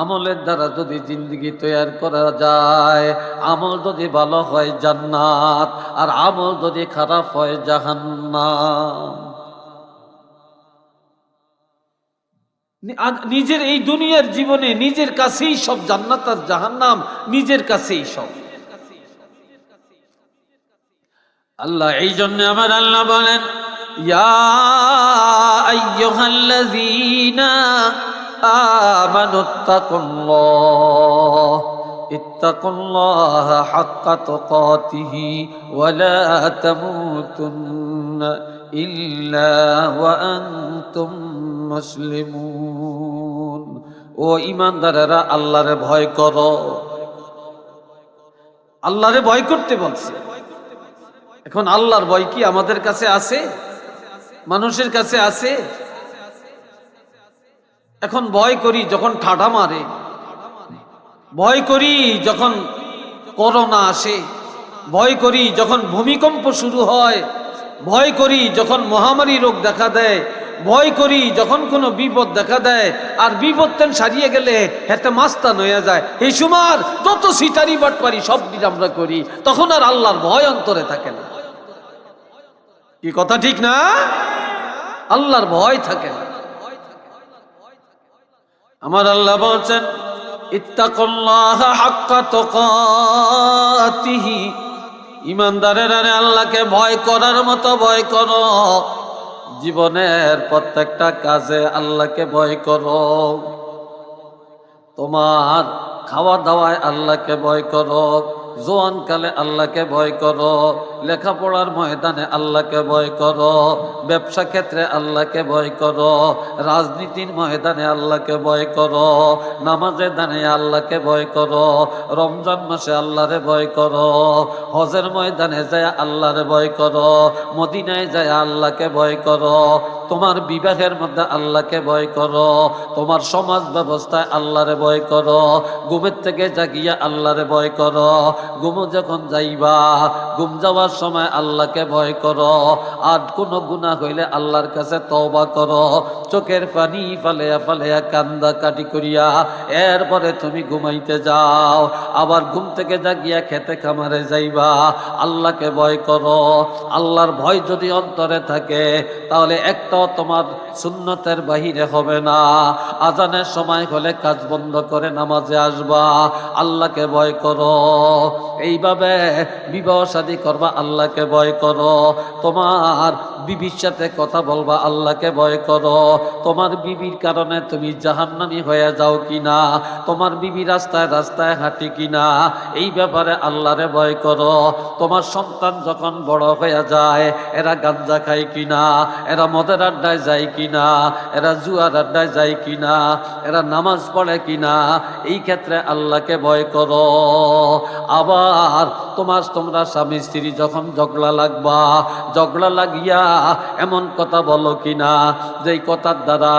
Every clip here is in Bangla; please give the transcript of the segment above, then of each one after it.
আমলের দ্বারা যদি জিন্দগি তৈরি করা যায়, আমল যদি ভালো হয় জান্নাত, আর আমল যদি খারাপ হয় জাহান্নাম। নিজের এই দুনিয়ার জীবনে নিজের কাছেই সব জান্নাত আর জাহান্নাম, নিজের কাছেই সব। আল্লাহ এই জন্য আমার আল্লাহ বলেন, ইয়া আইয়ুহাল্লাযীনা আমানুত্তাকুল্লাহ ইত্তাকুল্লাহা হাক্কা তুকাতিহি ওয়া লা তামুতুন্না ইল্লা ওয়া আনতুম মুসলিমুন। ও ঈমানদারেরা, আল্লাহরে ভয় করো। আল্লাহরে ভয় করতে বলছে। এখন আল্লাহর ভয় কি আমাদের কাছে আছে? মানুষের কাছে আছে? এখন ভয় করি যখন ঠাডা মারে, ভয় করি যখন করোনা আসে, ভয় করি যখন ভূমিকম্প শুরু হয়, ভয় করি যখন মহামারী রোগ দেখা দেয়, ভয় করি যখন কোনো বিপদ দেখা দেয়, আর বিপদ সারিয়ে গেলে হেতে মাস্তান হয়ে যায়। এই সময় যত সিটারি বাটপারি সব আমরা করি, তখন আর আল্লাহর ভয় অন্তরে থাকে না। কি কথা ঠিক না? আল্লাহর ভয় থাকে না। আমার আল্লাহ বলছেন, ইত্তাকুল্লাহা হাক্কা তুকাতিহি, ঈমানদারেরা আল্লাহকে ভয় করার মতো ভয় করো। জীবনের প্রত্যেকটা কাজে আল্লাহকে ভয় করো। তোমার খাওয়া দাওয়ায় আল্লাহকে ভয় করো, জোয়ানকালে আল্লাহকে ভয় করো, লেখাপড়ার ময়দানে আল্লাহকে ভয় করো, ব্যবসা ক্ষেত্রে আল্লাহকে ভয় করো, রাজনীতির ময়দানে আল্লাহকে ভয় করো, নামাজে দাঁড়িয়ে আল্লাহকে ভয় করো, রমজান মাসে আল্লাহরে ভয় করো, হজের ময়দানে যায় আল্লাহরে ভয় করো, মদিনায় যায় আল্লাহকে ভয় করো, তোমার বিবাহের মধ্যে আল্লাহকে ভয় করো, তোমার সমাজ ব্যবস্থায় আল্লাহরে ভয় করো, ঘুমের থেকে জাগিয়া আল্লাহরে ভয় করো, ঘুম যখন যাইবা ঘুম যাওয়ার সময় আল্লাহকে ভয় করো, আর কোনো গুনাহ হইলে আল্লাহর কাছে তওবা করো, চোখের পানি ফালেয়া ফালেয়া কান্দা কাটি করিয়া এরপরে তুমি ঘুমাইতে যাও। আবার ঘুম থেকে জাগিয়া খেতে খামারে যাইবা, আল্লাহকে ভয় করো। আল্লাহর ভয় যদি অন্তরে থাকে তাহলে একটাও তোমার সুন্নতের বাহিরে হবে না। আজানের সময় হলে কাজ বন্ধ করে নামাজে আসবা, আল্লাহকে ভয় করো। এইভাবে বিবাহ শাদী করবা, আল্লাহকে ভয় করো। তোমার বিবির সাথে কথা বলবা, আল্লাহকে ভয় করো। তোমার বিবির কারণে তুমি জাহান্নামী হয়ে যাও কিনা, তোমার বিবি রাস্তায় রাস্তায় হাঁটি কিনা, এই ব্যাপারে আল্লাহরে ভয় করো। তোমার সন্তান যখন বড় হয়ে যায় এরা গাঞ্জা খায় কিনা, এরা মদের আড্ডায় যায় কিনা, এরা জুয়ার আড্ডায় যায় কিনা, এরা নামাজ পড়ে কিনা, এই ক্ষেত্রে আল্লাহকে ভয় করো। আবার তোমরা স্বামী স্ত্রী যখন ঝগড়া লাগবা, ঝগড়া লাগিয়া এমন কথা বলো কিনা যেই কথার দ্বারা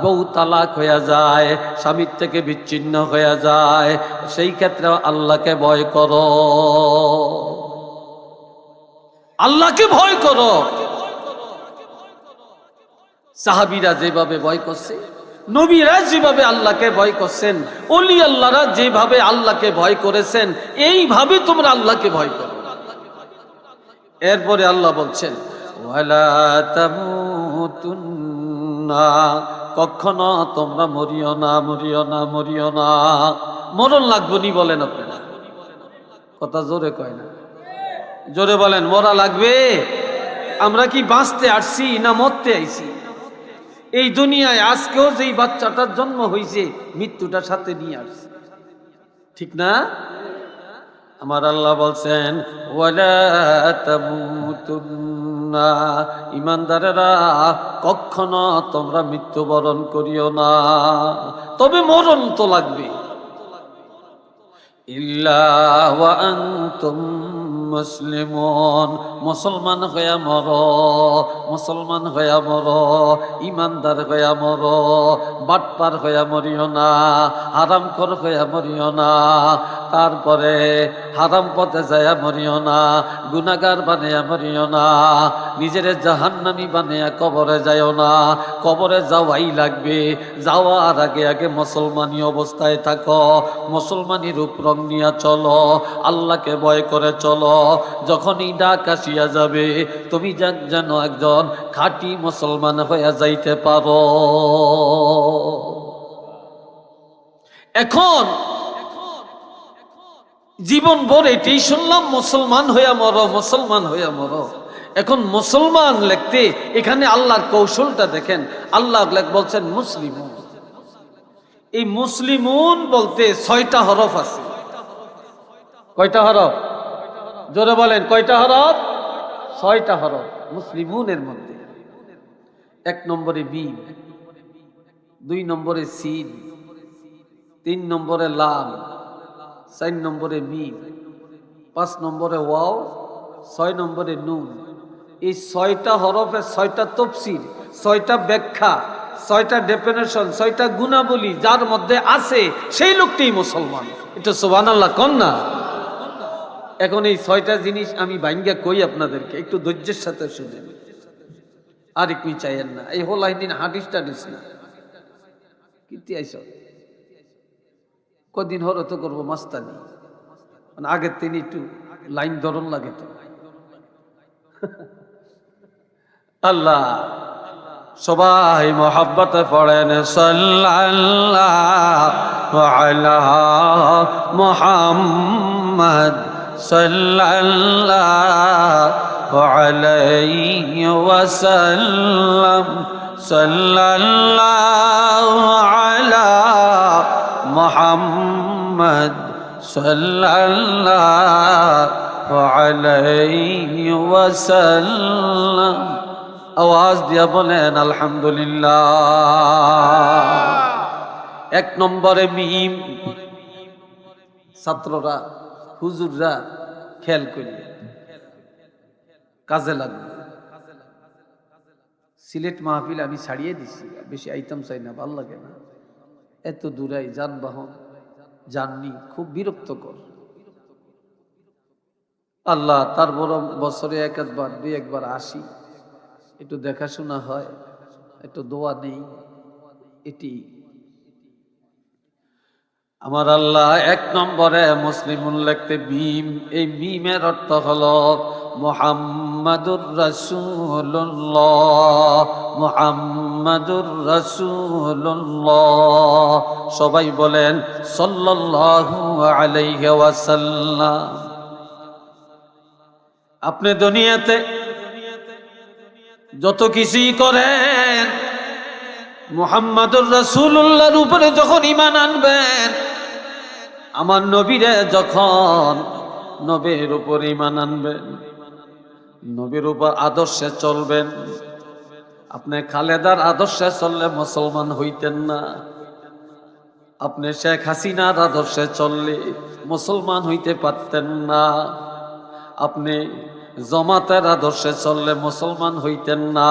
বউ তালাক হয়ে যায়, স্বামীর থেকে বিচ্ছিন্ন হয়ে যায়, সেই ক্ষেত্রে আল্লাহকে ভয় করো। আল্লাহকে ভয় করো। সাহাবীরা যেভাবে ভয় করছে, নবীরা যেভাবে আল্লাহকে ভয় করছেন, ওলি আল্লাহরা যেভাবে আল্লাহকে ভয় করেছেন, এইভাবে তোমরা আল্লাহকে ভয় করো। এরপরে আল্লাহ বলছেন, ওয়ালা তামুতুন্না, কখনো তোমরা মরিও না, মরিও না, মরিও না। মরণ লাগবো নি বলেন আপনারা? কথা জোরে কয় না, জোরে বলেন। মরা লাগবে? আমরা কি বাঁচতে আসছি না মরতে আইছি? এই দুনিয়ায় আজকেও যেই বাচ্চাটার জন্ম হয়েছে মৃত্যুটার সাথে নিয়ে আসছে, ঠিক না? আমার আল্লাহ বলছেন, ওয়ালা তামুতুন্না, ঈমানদারেরা কখনো তোমরা মৃত্যুবরণ করিও না, তবে মরণ তো লাগবে। ইল্লা ওয়া আনতুম মুসলিমুন, মুসলমান হইয়া মরো, মুসলমান হইয়া মরো, ইমানদার হইয়া মরো, বাটপার হইয়া মরিও না, হারামখোর হইয়া মরিও না, তারপরে হারাম পথে যায় মরিও না, গুনাহগার বানিয়া মরিও না, নিজের জাহান্নামী বানিয়া কবরে যাইও না। কবরে যাওয়াই লাগবে, যাওয়ার আগে আগে মুসলমানি অবস্থায় থাকো, মুসলমানি রূপ রং নিয়ে চলো, আল্লাহকে ভয় করে চলো। যখনই ডাক আসিয়া যাবে তুমি যেন একজন খাঁটি মুসলমান হইয়া যাইতে পারো। এখন জীবন ভর এটাই শুনলাম, মুসলমান হইয়া মরো, মুসলমান হইয়া মরো। এখন মুসলমান লিখতে এখানে আল্লাহর কৌশলটা দেখেন। আল্লাহ বলছেন মুসলিমুন। এই মুসলিমুন বলতে 6টা হরফ আছে। কয়টা হরফ? জোরে বলেন, কয়টা হরফ? 6টা হরফ মুসলিমুনের মধ্যে। 1 নম্বরে মিম, 2 নম্বরে সিন, 3 নম্বরে লাম, 4 নম্বরে মিম, 5 নম্বরে ওয়াও, 6 নম্বরে নুন। এই 6টা হরফের 6টা তফসির, 6টা ব্যাখ্যা, 6টা ডেফিনেশন, 6টা গুণাবলী যার মধ্যে আছে সেই লোকটাই মুসলমান। এটা সুবহানাল্লাহ কোন না? এখন এই 6টা জিনিস আমি ভাঙ্গা কই আপনাদেরকে, একটু ধৈর্যের সাথে শুনেন। আর একটু চাইয়েন না, এই হোল আইন হাদিস টাদিস না। কীর্তি আইস কদিন হর তো করবো মাস্তানি, মানে আগের তিনি একটু লাইন ধরন লাগে তো। আল্লাহ সবাই মোহাব্বতে পড়েন সাল্লাল্লাহু আলা মুহাম্মদ সাল্লাল্লাহু আলাইহি ওয়াসাল্লাম সাল্লাল্লাহু আলা মুহাম্মদ সাল্লাল্লাহু আলাইহি ওয়াসাল্লাম। আওয়াজ দিয়া বলেন আলহামদুলিল্লাহ। 1 নম্বরে মিম। ছাত্ররা, হুজুররা খেয়াল করিয়া কাজে লাগবে। সিলেট মাহফিল আমি ছাড়িয়ে দিছি, বেশি আইতাম চাই না, ভাল লাগে না। এত দূরাই যানবাহন, জার্নি খুব বিরক্তকর। আল্লাহ তার বড় বছরে 1-1বার 2-1বার আসি, একটু দেখাশোনা হয়, একটু দোয়া নেই। এটি আমার আল্লাহ 1 নম্বরে মুসলিমুন লিখতে মিম। এই মিমের অর্থ হলো মুহাম্মাদুর রাসূলুল্লাহ, মুহাম্মাদুর রাসূলুল্লাহ। সবাই বলেন সাল্লাল্লাহু আলাইহি ওয়াসাল্লাম। আপনি দুনিয়াতে যত কিছুই করেন, মুহাম্মাদুর রাসূলুল্লাহর উপরে যখন ঈমান আনবেন, আমার নবীরে যখন নবীর উপর ঈমান আনবেন, নবীর উপর আদর্শে চলবেন। আপনি খালেদার আদর্শে চললে মুসলমান হইতেন না, আপনি শেখ হাসিনার আদর্শে চললে মুসলমান হইতে পারতেন না, আপনি জামাতের আদর্শে চললে মুসলমান হইতেন না,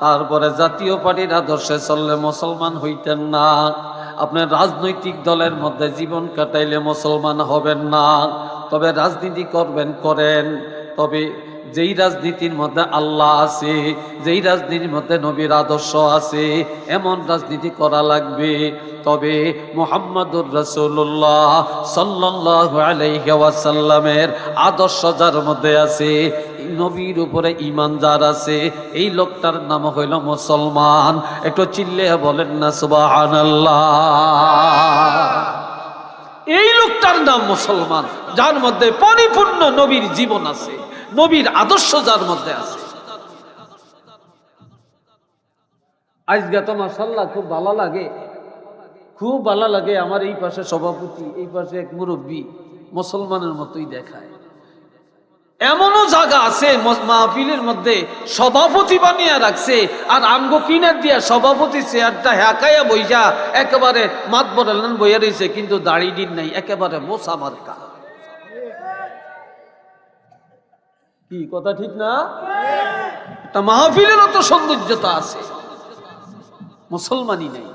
তারপরে জাতীয় পার্টির আদর্শে চললে মুসলমান হইতেন না, আপনার রাজনৈতিক দলের মধ্যে জীবন কাটাইলে মুসলমান হবেন না। তবে রাজনীতি করবেন, করেন, তবে যেই রাজনীতির মধ্যে আল্লাহ আছে, যেই রাজনীতির মধ্যে নবীর আদর্শ আছে, এমন রাজনীতি করা লাগবে। তবে মুহাম্মাদুর রাসূলুল্লাহ সাল্লাল্লাহু আলাইহি ওয়াসাল্লামের আদর্শ যার মধ্যে আছে, নবীর উপরে ঈমান যার আছে, এই লোকটার নাম হইল মুসলমান। একটু চিল্লিয়ে বলেন না সুবহানাল্লাহ। এই লোকটার নাম মুসলমান, যার মধ্যে পরিপূর্ণ নবীর জীবন আছে, নবীর আদর্শ যার মধ্যে আছে। আজকে তো মাশাআল্লাহ খুব ভালো লাগে, খুব ভালো লাগে। আমার এই পাশে সভাপতি, এই পাশে এক মুরব্বী, মুসলমানের মতোই দেখায়। এমনও জায়গা আছে মাহফিলের মধ্যে সভাপতি বানিয়ে রাখছে, আর আমগো কিনার দিয়া সভাপতি চেয়ারটা হ্যাকাইয়া বইসা একেবারে মাত বরালেন বইয়া রয়েছে, কিন্তু দাড়ি দিন নাই, একেবারে মোছা মার্কা। কি কথা ঠিক না? তা মাহফিলেরও তো সৌন্দর্যতা আছে, মুসলমানই নাই।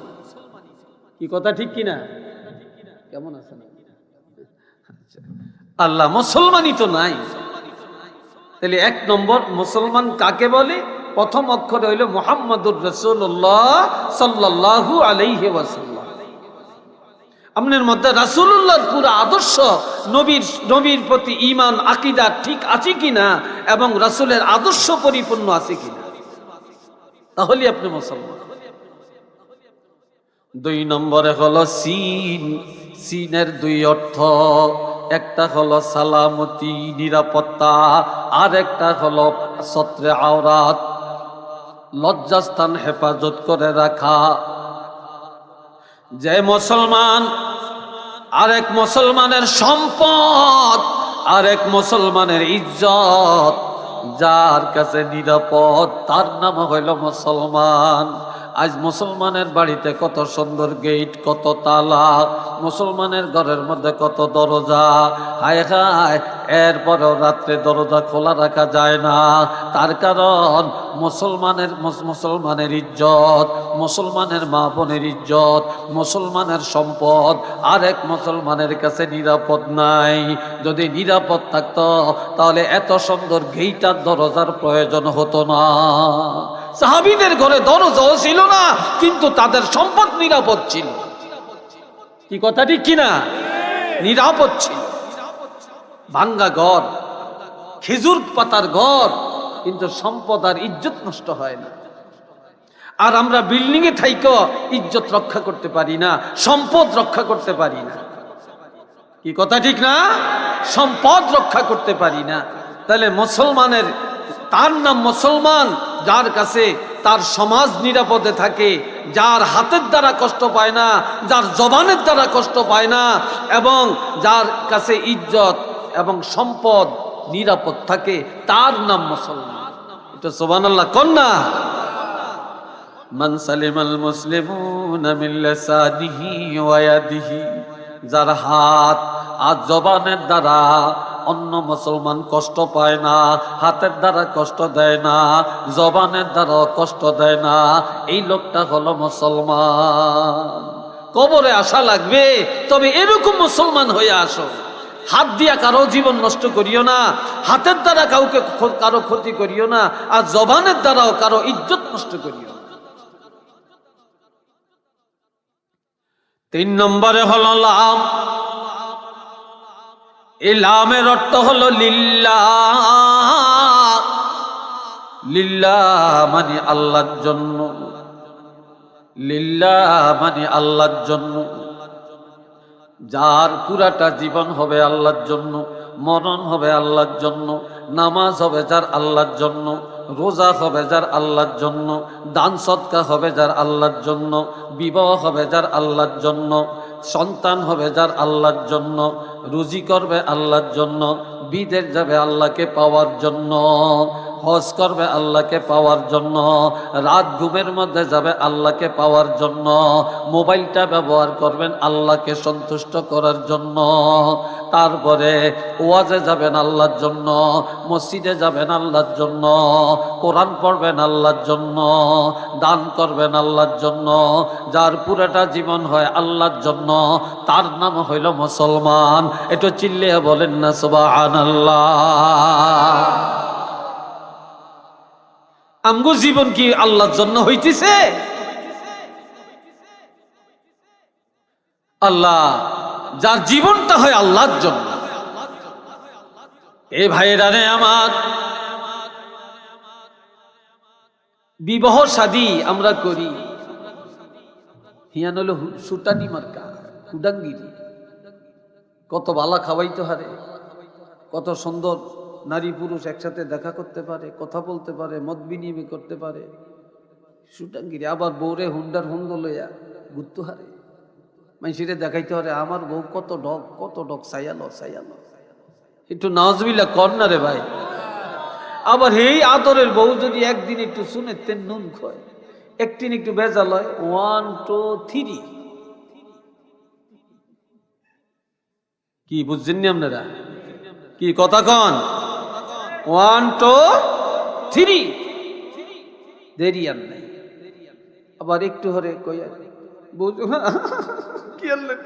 কি কথা ঠিক কিনা? কেমন আছেন? আল্লাহ, মুসলমানই তো নাই। তাহলে 1 নম্বর মুসলমান কাকে বলে? প্রথম অক্ষর হইল মুহাম্মাদুর রাসূলুল্লাহ সাল্লাল্লাহু আলাইহি ওয়াসাল্লাম। আপনার মধ্যে রাসূলুল্লাহর পুরো আদর্শ, নবীর প্রতি ঈমান আকীদা ঠিক আছে কিনা এবং রাসূলের আদর্শ পরিপূর্ণ আছে কিনা, তাহলে আপনি মুসলমান। 2 নম্বরে হলো সিন। সিনের 2 অর্থ, একটা হলো সালামতি, নিরাপত্তা, আর একটা হলো সত্রে আওরাত, লজ্জাস্থান হেফাজত করে রাখা। যে মুসলমান আরেক মুসলমানের সম্পদ, আরেক মুসলমানের ইজ্জত, যার কাছে নিরাপদ, তার নাম হইল মুসলমান। আজ মুসলমানের বাড়িতে কত সুন্দর গেট, কত তালা, মুসলমানের ঘরের মধ্যে কত দরজা, হায় হায়, এরপরেও রাত্রে দরজা খোলা রাখা যায় না। তার কারণ মুসলমানের ইজ্জত, মুসলমানের মা বোনের ইজ্জত, মুসলমানের সম্পদ আরেক মুসলমানের কাছে নিরাপদ নাই। যদি নিরাপদ থাকতো তাহলে এত সুন্দর গেইটার দরজার প্রয়োজন হতো না। সাহাবীদের ঘরে দরজাও ছিল না, কিন্তু তাদের সম্পদ নিরাপদ ছিল। কি কথা ঠিক কিনা? নিরাপদ ছিল। ভাঙ্গা ঘর, খেজুর পাতার ঘর, কিন্তু সম্পদ আর ইজ্জত নষ্ট হয় না। আর আমরা বিল্ডিং এ থাইকো ইজ্জত রক্ষা করতে পারি না, সম্পদ রক্ষা করতে পারি না। কি কথা ঠিক না? সম্পদ রক্ষা করতে পারি না। তাহলে মুসলমানের, তার নাম মুসলমান যার কাছে তার সমাজ নিরাপদে থাকে, যার হাতের দ্বারা কষ্ট পায় না, যার জবানের দ্বারা কষ্ট পায় না, এবং যার কাছে ইজ্জত এবং সম্পদ নিরাপদ থাকে, তার নাম মুসলমান। এটা সুবহানাল্লাহ কোন না? মান সালিমাল মুসলিমুনা মিন লিসানিহি ওয়া ইয়াদিহি, যার হাত আর জবানের দ্বারা অন্য মুসলমান কষ্ট পায় না, হাতের দ্বারা কষ্ট দেয় না, জবানের দ্বারা কষ্ট দেয় না, এই লোকটা হলো মুসলমান। কবরে আসা লাগবে, তবে এরকম মুসলমান হয়ে আসো। হাত দিয়া কারো জীবন নষ্ট করিও না, হাতের দ্বারা কারো ক্ষতি করিও না, আর জবানের দ্বারাও কারো ইজ্জত নষ্ট করিও না। 3 নম্বরে হলো লাম। এই লামের অর্থ হলো লিল্লাহ। লিল্লাহ মানে আল্লাহর জন্য, লিল্লাহ মানে আল্লাহর জন্য। যার পুরাটা জীবন হবে আল্লাহর জন্য, মরণ হবে আল্লাহর জন্য, নামাজ হবে যার আল্লাহর জন্য, রোজা হবে যার আল্লাহর জন্য, দান সদকা হবে যার আল্লাহর জন্য, বিবাহ হবে যার আল্লাহর জন্য, সন্তান হবে যার আল্লাহর জন্য, রুজি করবে আল্লাহর জন্য, বিদেশ যাবে আল্লাহকে পাওয়ার জন্য, হজ করবে আল্লাহকে পাওয়ার জন্য, রাত ঘুমের মধ্যে যাবে আল্লাহকে পাওয়ার জন্য, মোবাইলটা ব্যবহার করবেন আল্লাহকে সন্তুষ্ট করার জন্য, তারপরে ওয়াজে যাবেন আল্লাহর জন্য, মসজিদে যাবেন আল্লাহর জন্য, কোরআন পড়বেন আল্লাহর জন্য, দান করবেন আল্লাহর জন্য। যার পুরাটা জীবন হয় আল্লাহর জন্য, তার নাম হইল মুসলমান। একটু চিল্লিয়ে বলেন না সুবহানাল্লাহ। আমগো জীবন কি আল্লাহর জন্য হইতেছে? আল্লাহ, যার জীবনটা হয় আল্লাহর জন্য। এ ভাইয়েরা রে আমার, বিবাহ শাদী আমরা করি, হিয়ান হলো সুটানি মার্কা, হুডাঙ্গিরি। কত বালা খাওয়াইতে হারে, কত সুন্দর নারী পুরুষ একসাথে দেখা করতে পারে, কথা বলতে পারে, মত বিনিময় করতে পারে, সুটাঙ্গিরি। আবার বউরে হুন্ডার হুন্ড লইয়া ঘুরতে হারে, মানুষেরে দেখাইতে পারে আমার বউ কত ডক সাইয়ালো সাইয়ালো। একটু নাউজুবিল্লাহ কর না রে ভাই। আবার এই আদরের বউ যদি একদিন একটু শুনে তেন নুন খয়, একদিন একটু বেজাল হয়, 1 2 3। কি বুঝছেন আপনারা? কি কথা কন? 1 2 3, দেরি আর নাই। আবার একটু হরে কইয়া বুঝো কি আল্লাহ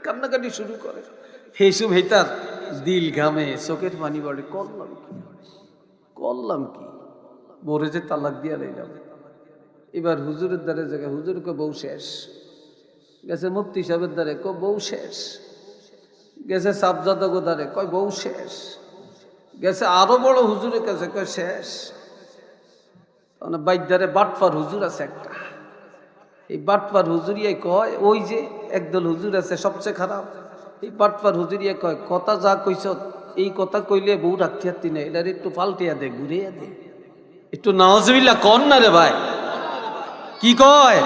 কান্নাকাটি শুরু করে, হেসু ভেতার দিল ঘামে, চোখের পানি পড়ে, করলাম কি মরে যে তালাক দিয়া রইলাম। এবার হুজুরের দ্বারে জায়গায় হুজুরকে বউ শেষ, গেছে মুফতি সাহেবের দ্বারে কয় বউ শেষ, গেছে সাবজাদা গোদারে কয় বউ শেষ, গেছে আরো বড় হুজুরের কাছে কয় শেষ। মানে বাইদ্যারে বাটফার হুজুর আছে একটা, এই বাটফার হুজুরিয়ে কয় ওই যে একদল হুজুর আছে সবচেয়ে খারাপ, এই বাটফার হুজুরিয়ে কয় কথা যা কইছ এই কথা কইলে বউ রাখতে হাতি না, এটার একটু পাল্টিয়া দে, ঘুরিয়া দে, একটু নাউজুবিল্লাহ কন না রে ভাই, কি কয়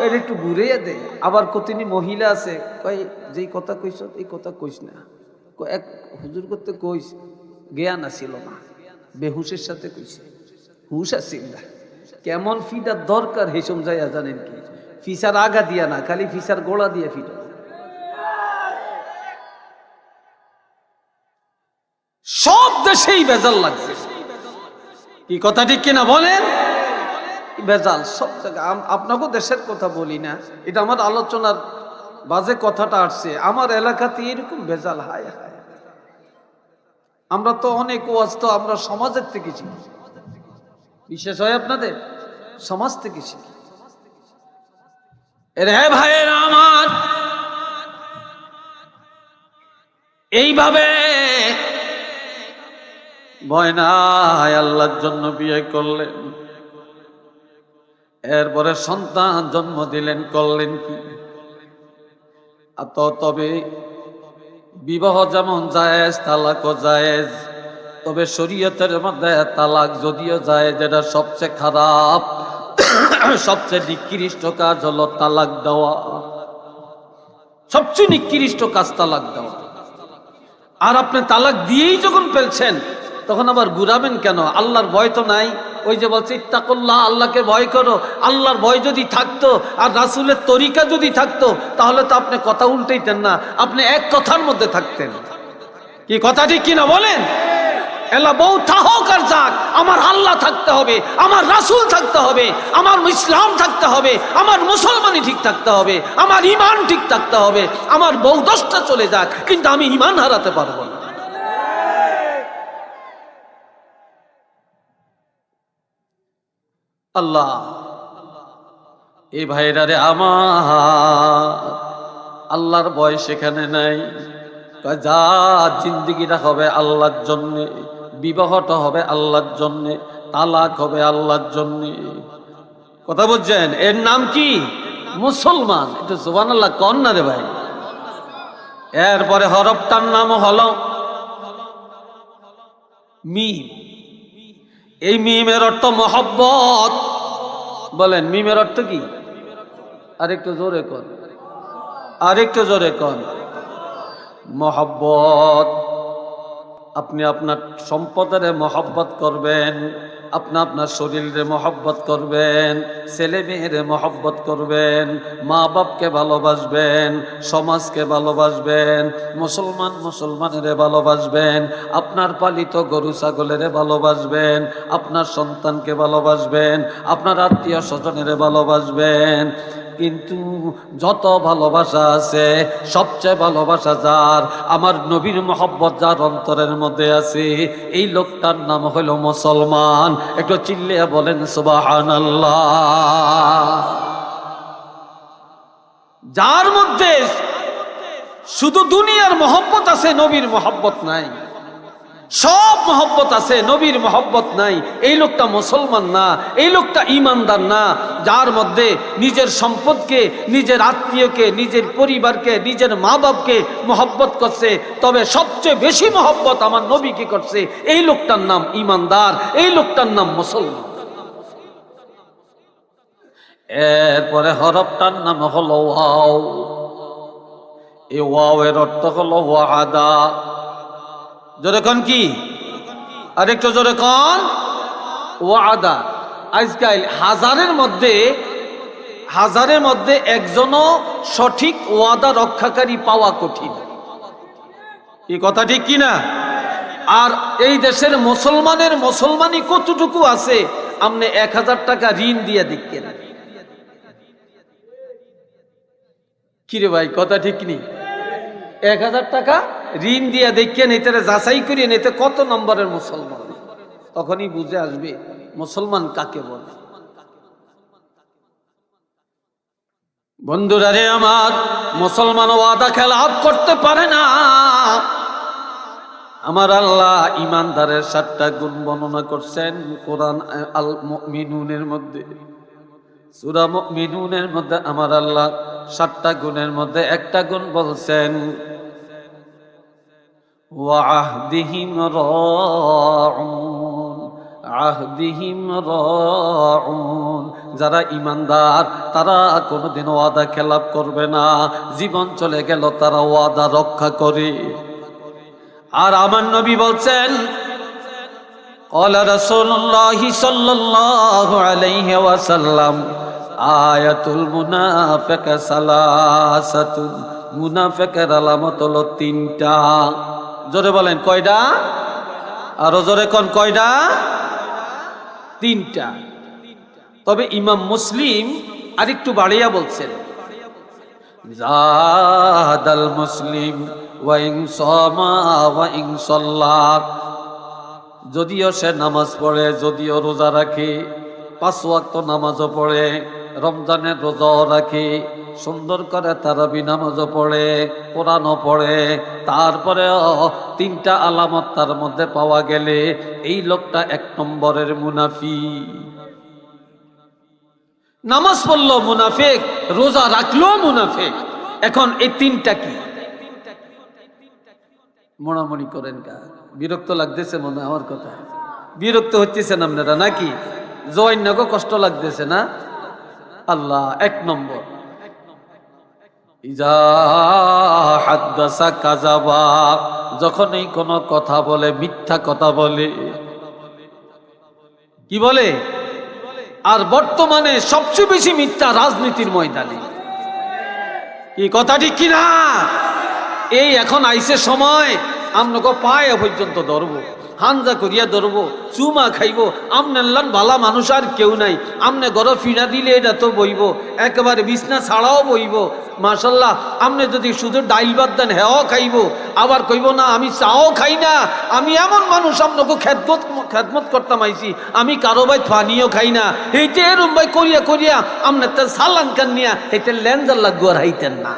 এটা একটু ঘুরিয়া দে। আবার কতনি মহিলা আছে কয় যেই কথা কইছ এই কথা কইস না, এক হুজুর করতে কইস জ্ঞান আসিল না, বেহুশের সাথে কইছে, হুশ আসিল না। কেমন ফিটার দরকার হেসম যাইয়া জানেন কি, ফিসার আগা দিয়া না, খালি ফিসার গোড়া দিয়ে ফিটা। সব দেশেই ভেজাল লাগছে, কি কথা ঠিক কিনা বলেন? ভেজাল সব জায়গায়। আপনাকে দেশের কথা বলি না, এটা আমার আলোচনার বাজে কথাটা আসছে, আমার এলাকাতে এরকম ভেজাল। হায় হায়, আমরা তো অনেক ওয়াজ তো আমরা সমাজের থেকে শিখি, বিশেষ হয় আপনাদের সমাজ থেকে শিখি। রে ভাইয়েরা আমার, এইভাবে ভয় নাই আল্লাহর জন্য বিয়ে করলেন, এরপরে সন্তান জন্ম দিলেন, করলেন কি? তবে বিবাহ যেমন জায়েজ তালাকও জায়েজ, তবে শরীয়তের মধ্যে তালাক যদিও জায়েজ, যেটা সবচেয়ে খারাপ সবচেয়ে নিকৃষ্ট কাজ হলো তালাক দেওয়া, সবচেয়ে নিকৃষ্ট কাজ তালাক দেওয়া। আর আপনি তালাক দিয়েই যখন ফেলছেন তখন আবার ঘুরাবেন কেন? আল্লাহর ভয় তো নাই। ওই যে বলছে ইত্তাকুল্লাহ, আল্লাহকে ভয় করো। আল্লাহর ভয় যদি থাকতো আর রাসূলের তরিকা যদি থাকতো তাহলে তো আপনি কথা উল্টাইতেন না, আপনি এক কথার মধ্যে থাকতেন। কি কথা ঠিক কিনা বলেন? এলা বউ থাকুক আর যাক, আমার আল্লাহ থাকতে হবে, আমার রাসূল থাকতে হবে, আমার ইসলাম থাকতে হবে, আমার মুসলমানি ঠিক থাকতে হবে, আমার ইমান ঠিক থাকতে হবে। আমার বউ 10টা চলে যাক, কিন্তু আমি ইমান হারাতে পারবো না। আল্লাহ, এই ভাইরা রে আমার, আল্লাহর ভয় সেখানে নাই। যা জিন্দিগিটা হবে আল্লাহর জন্যে, বিবাহটা হবে আল্লাহর জন্যে, তালাক হবে আল্লাহর জন্যে। কথা বুঝছেন? এর নাম কি? মুসলমান। এটা সুবহানাল্লাহ কন না রে ভাই। এরপরে হরফটার নাম হলো মিম। এই মিমের অর্থ মহব্বত। বলেন মিমের অর্থ কি? আরেকটু জোরে কর, আরেকটু জোরে কর। মহব্বত। আপনি আপনার সম্পদের মহব্বত করবেন, আপনি আপনার শরীরে মহব্বত করবেন, ছেলে মেয়েরে মহব্বত করবেন, মা বাপকে ভালোবাসবেন, সমাজকে ভালোবাসবেন, মুসলমানের ভালোবাসবেন, আপনার পালিত গরু ছাগলের ভালোবাসবেন, আপনার সন্তানকে ভালোবাসবেন, আপনার আত্মীয় স্বজনের ভালোবাসবেন। কিন্তু যত ভালোবাসা আছে সবচেয়ে ভালোবাসা যার, আমার নবীর মহব্বত যার অন্তরের মধ্যে আছে, এই লোকটার নাম হলো মুসলমান। একটু চিল্লিয়া বলেন সুবহানাল্লাহ। যার মধ্যে শুধু দুনিয়ার মহব্বত আছে, নবীর মহব্বত নাই। সব মহব্বত আছে, নবীর মহব্বত নাই, এই লোকটা মুসলমান না, এই লোকটা ইমানদার না। যার মধ্যে নিজের সম্পদকে, নিজের আত্মীয়কে, নিজের পরিবারকে, নিজের মা বাপকে মহব্বত করছে, তবে সবচেয়ে বেশি মহব্বত আমার নবীকে করছে, এই লোকটার নাম ইমানদার, এই লোকটার নাম মুসলমান। এরপরে হরফটার নাম হলো ওয়াও। এই ওয়াও এর অর্থ হলো ওয়াদা। জোরে কন কি? আরেকটু জোরে কন। ওয়াদা। আজকাল হাজারের মধ্যে একজনও সঠিক ওয়াদা রক্ষাকারী পাওয়া কঠিন। এই কথা ঠিক কিনা? আর এই দেশের মুসলমানি কতটুকু আছে? আপনি 1000 টাকা ঋণ দিয়ে দিচ্ছেন, কিরে ভাই কথা ঠিক নেই? 1000 টাকা ঋণ দিয়া দেখিয়ে নেতারে যাচাই করিয়ে নিতে কত নম্বরের মুসলমান, তখনই বুঝে আসবে মুসলমান কাকে বলে। বন্ধুরা রে আমার, মুসলমান ওয়াদা খেলাপ করতে পারে না। আমার আল্লাহ ইমানদারের 7টা গুণ বর্ণনা করছেন কোরআন আল মুমিনুনের মধ্যে। সূরা মুমিনুনের মধ্যে আমার আল্লাহ 7টা গুণের মধ্যে একটা গুণ বলছেন, ওয়া আহদিহিম রাউন, আহদিহিম রাউন, যারা ইমানদার তারা কোনোদিন ওয়াদা খেলাপ করবে না, জীবন চলে গেল তারা ওয়াদা রক্ষা করে। আর আমার নবী বলছেন, ক্বালা রাসূলুল্লাহি সাল্লাল্লাহু আলাইহি ওয়াসাল্লাম, আয়াতুল মুনাফিক সালাসাতুন, মুনাফিকের আলামত হলো 3টা। জোরে বলেন কয়টা? আরো জোরে কোন কয়টা? 3টা। তবে ইমাম মুসলিম আরেকটু বাড়িয়া বলছেন, জাদাল মুসলিম ওয়া ইন সামা ওয়া ইন সাল্লাত, যদিও সে নামাজ পড়ে, যদিও রোজা রাখে, 5 ওয়াক্ত নামাজও পড়ে, রমজানের রোজাও রাখে, সুন্দর করে তারাবি নামাজও পড়ে, কোরআনও পড়ে, তারপরেও 3টা আলামত তার মধ্যে পাওয়া গেলে এই লোকটা 1 নম্বরের মুনাফিক। নামাজ পড়লো মুনাফিক, রোজা রাখলো মুনাফিক। এখন এই 3টা কি? মোড়ামুড়ি করেন কা? বিরক্ত লাগতেছে মনে হয় আমার কথা? বিরক্ত হচ্ছেন আপনারা নাকি? জয়নাগো কষ্ট লাগতেছে না? আল্লাহ 1 নম্বর, ইজা হাদ্দাসা কাযাবা, যখনই কোনো কথা বলে মিথ্যা কথা বলে। কি বলে? আর বর্তমানে সবচেয়ে বেশি মিথ্যা রাজনীতির ময়দানে। কি কথা ঠিক কিনা? এই এখন আইসে সময় আমনকে পায়ে পর্যন্ত ধরবো, হানজা করিয়া ধরবো, চুমা খাইব। আমনেল্লান ভালা মানুষ আর কেউ নাই। আমনে গড় ফিরা দিলে এটা তো বইব, একেবারে বিছনা ছাড়াও বইব। মাশাল্লাহ, আমনে যদি শুধু ডাইল ভাত দেন হেও খাইব, আবার কইব না আমি চাও খাই না, আমি এমন মানুষ আমনকে খেদমত করতাম আইছি, আমি কারো ভাই পানিও খাই না। এইটা এরম ভাই করিয়া করিয়া আমনে তার সালান কান নিয়া এইটা লেনজার লাগু আর হাইতেন না।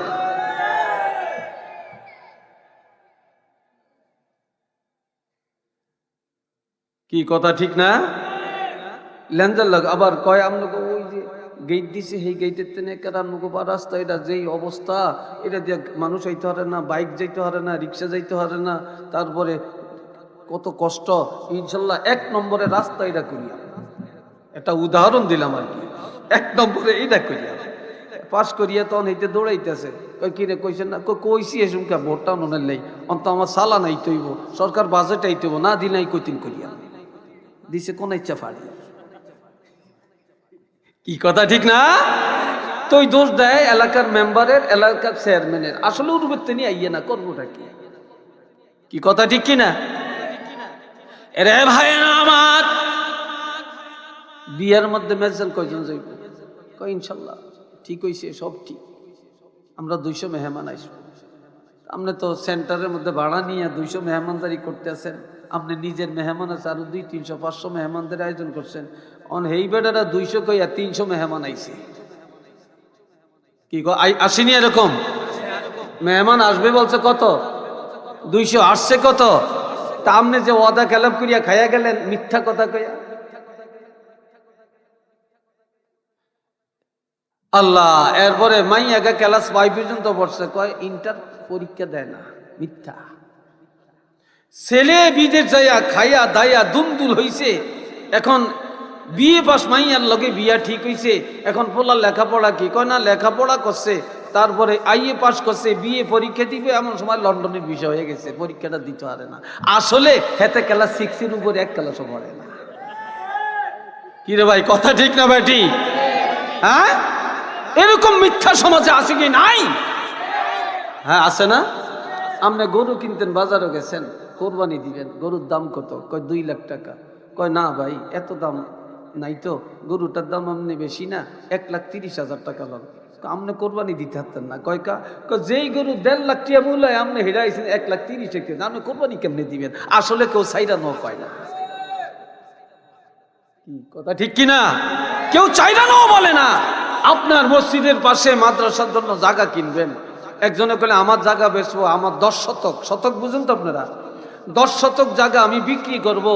কি কথা ঠিক না? লেনজার লাগ আবার কয় আমনকে ওই যে গেট দিছে, সেই গেটের তেনে কেরানমুখো বা রাস্তা, এটা যেই অবস্থা, এটা দিয়ে মানুষ হইতে পারে না, বাইক যাইতে পারে না, রিক্সা যাইতে পারে না, তারপরে কত কষ্ট। ইনশাল্লাহ 1 নম্বরে রাস্তা এটা করিয়া, একটা উদাহরণ দিলাম আর কি, 1 নম্বরে এটা করিয়া পাশ করিয়া তখন হইতে দৌড়াইতেছে। কই কিরে কইছেন না? কইছি এসুমকা ভোটটা মনে নেই, অন্ত আমার সালা নাই তৈব, সরকার বাজেট আইতেব না দিলাই কইতিন করিয়া দিছে কোন ইচ্ছা ফাড়ি। কি কথা ঠিক না? তো ওই দোষ দেয় এলাকার মেম্বারের, এলাকার চেয়ারম্যানের। আসলে উরুবের তেনি আইয়ে না, করবোটা কি? কি কথা ঠিক কিনা? এরে ভাই আমার, বিয়ার মধ্যে মেজবান কয়জন যাইব? কয় ইনশাল্লাহ ঠিক হইছে, সব ঠিক, আমরা 200 মেহমান আসবো। আপনি তো সেন্টারের মধ্যে ভাড়া নিয়ে 200 মেহমানদারি করতে আছেন, আপনি নিজের মেহমান আছে আরো 200, 300, 500 মেহমানদের আয়োজন করছেন। অন হেই বেটারা 200 কইয়া 300 মেহমান আইছে। কি আসেনি? এরকম মেহমান আসবে বলছে কত? 200, আসছে কত? তা আপনি যে ওয়াদা খেলাপ করিয়া খাইয়া গেলেন মিথ্যা কথা কইয়া। আল্লাহ, এরপরে মাইয়াকে ক্লাস 5 পর্যন্ত পড়ছে, কয় ইন্টার পরীক্ষা দেয় না, মিথ্যা। ছেলে বিদেশ যাইয়া খাইয়া দাইয়া দুমদুল হইছে, এখন বিয়ে পাস মাইয়ার লগে বিয়া ঠিক হইছে। এখন পোলার লেখাপড়া কি? কয় না লেখাপড়া করছে, তারপরে আইএ পাস করছে, বিয়ে পরীক্ষা দিবে, এমন সময় লন্ডনের বিষয় হয়ে গেছে, পরীক্ষাটা দিতে পারে না। আসলে হেতে ক্লাস 6 এর উপরে 1 ক্লাসও পড়ে না। কি রে ভাই, কথা ঠিক না বেটি? হ্যাঁ, এরকম মিথ্যা সমাজে আছে কি নাই? হ্যাঁ আছে না? আপনি গরু কিনতেন, বাজারে গেছেন, কোরবানি দিবেন, গরুর দাম কত? কয় 2 লাখ টাকা। কয় না ভাই এত দাম নাই তো, গরুটার দাম আপনি বেশি না, 1,30,000 টাকা লাগবে। আমনে কোরবানি দিতে পারতেন না কয়কা যেই গরু 1.5 লাখ টাকা মূল্য আমনে হেরাইছেন 1,30,000 টাকা আপনি কোরবানি কেমনে দিবেন আসলে কেউ চাইরা ন কয় না কি কথা ঠিক কিনা কেউ চাইরা নও বলে না আপনার মসজিদের পাশে মাদ্রাসার জন্য জায়গা কিনবেন একজনে বলে আমার জায়গা বেচবো আমার 10 শতক শতক বুঝুন তো আপনারা 10 শতক জায়গা আমি বিক্রি করব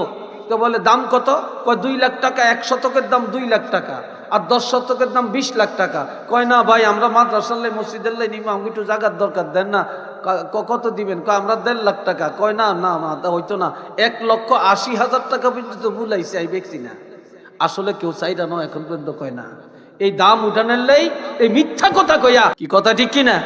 তো বলে দাম কত কয় 2 লাখ টাকা 1 শতকের দাম 2 লাখ টাকা আর 10 শতকের দাম 20 লাখ টাকা কয় না ভাই আমরা মাদ্রাসার লাই মসজিদের লাই নিব আমাকে একটু জায়গার দরকার দেন না কত দিবেন কয় আমরা 1.5 লাখ টাকা কয় না না হইতো না 1,80,000 টাকা পর্যন্ত মূলাইছে আই বেচছি না আসলে কেউ চাইরা নয় এখন পর্যন্ত কয় না এই দাম উঠানের লাই এই মিথ্যা কথা কইয়া কি কথা ঠিক কিনা